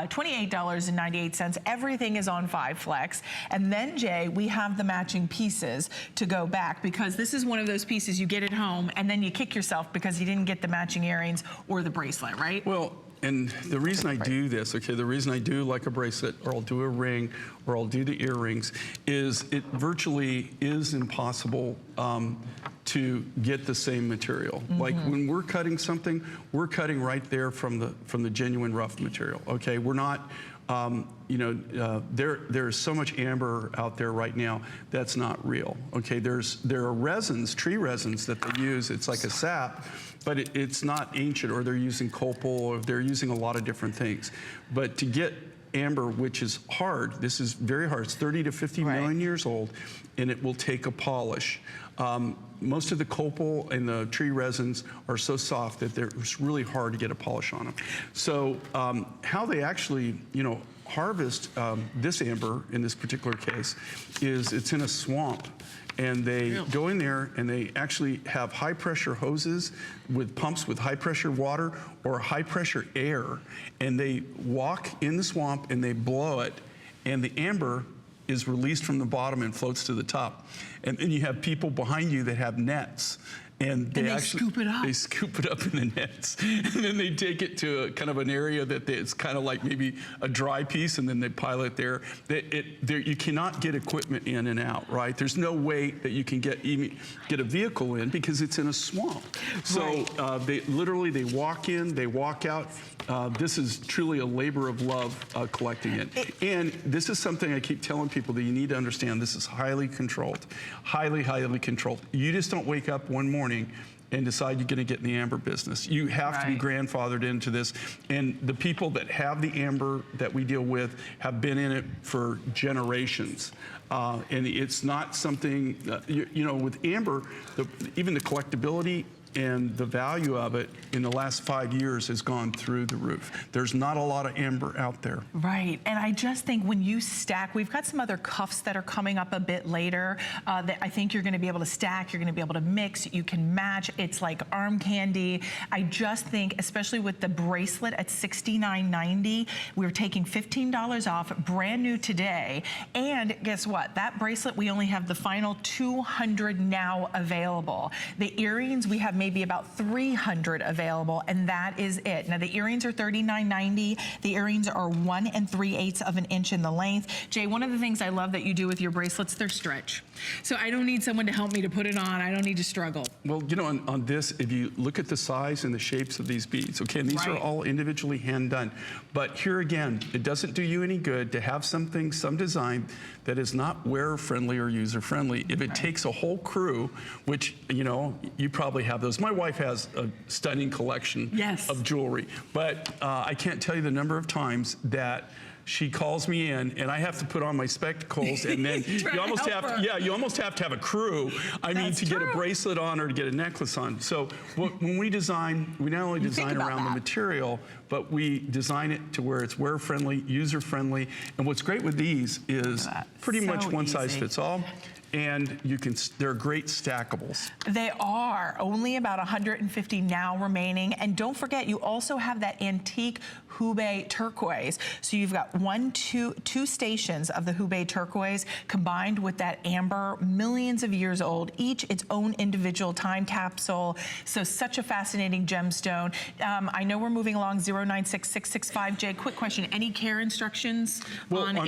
$28.98. Everything is on 5 Flex. And then, Jay, we have the matching pieces to go back, because this is one of those pieces you get at home and then you kick yourself because you didn't get the matching earrings or the bracelet, right? Well, and the reason I do this, okay, the reason I do like a bracelet, or I'll do a ring, or I'll do the earrings, is it virtually is impossible to get the same material. Like when we're cutting something, we're cutting right there from the genuine rough material. Okay, we're not. You know, there's so much amber out there right now that's not real. Okay, there are resins, tree resins that they use. It's like a sap, but it's not ancient, or they're using copal, or they're using a lot of different things. But to get amber, which is hard, this is very hard. It's 30 to 50 million years old, and it will take a polish. Most of the copal and the tree resins are so soft that it's really hard to get a polish on them. So how they actually, you know, harvest this amber in this particular case is it's in a swamp. And they go in there and they actually have high pressure hoses with pumps with high pressure water or high pressure air. And they walk in the swamp and they blow it, and the amber is released from the bottom and floats to the top. And then you have people behind you that have nets. And they actually scoop it up. They scoop it up in the nets. And then they take it to a kind of an area that it's kind of like maybe a dry piece, and then they pile it there. You cannot get equipment in and out, right? There's no way that you can get a vehicle in because it's in a swamp. So they walk in, they walk out. This is truly a labor of love collecting it. And this is something I keep telling people that you need to understand. This is highly controlled, highly, highly controlled. You just don't wake up one morning and decide you're going to get in the amber business. You have to be grandfathered into this. And the people that have the amber that we deal with have been in it for generations. And it's not something, you know, with amber, even the collectability and the value of it in the last 5 years has gone through the roof. There's not a lot of amber out there. Right, and I just think when you stack, we've got some other cuffs that are coming up a bit later that I think you're gonna be able to stack, you're gonna be able to mix, you can match, it's like arm candy. I just think, especially with the bracelet at $69.90, we're taking $15 off, brand new today. And guess what? That bracelet, we only have the final 200 now available. The earrings, we have maybe about 300 available, and that is it. Now the earrings are $39.90. The earrings are 1 3/8 of an inch in the length. Jay, one of the things I love that you do with your bracelets, they're stretch. So I don't need someone to help me to put it on. I don't need to struggle. Well, you know, on this, if you look at the size and the shapes of these beads, okay, and these are all individually hand done. But here again, it doesn't do you any good to have something, some design that is not wearer friendly or user friendly. If it takes a whole crew, which, you know, you probably have those. My wife has a stunning collection of jewelry, but I can't tell you the number of times that she calls me in and I have to put on my spectacles, and then you almost have to have a crew. I mean, to get a bracelet on or to get a necklace on. So when we design, we not only design around the material, but we design it to where it's wear friendly, user friendly. And what's great with these is pretty much one size fits all. And they're great stackables. They are. Only about 150 now remaining. And don't forget, you also have that antique Hubei turquoise. So you've got two stations of the Hubei turquoise combined with that amber, millions of years old, each its own individual time capsule. So such a fascinating gemstone. I know we're moving along 096665. Jay, quick question. Any care instructions on amber?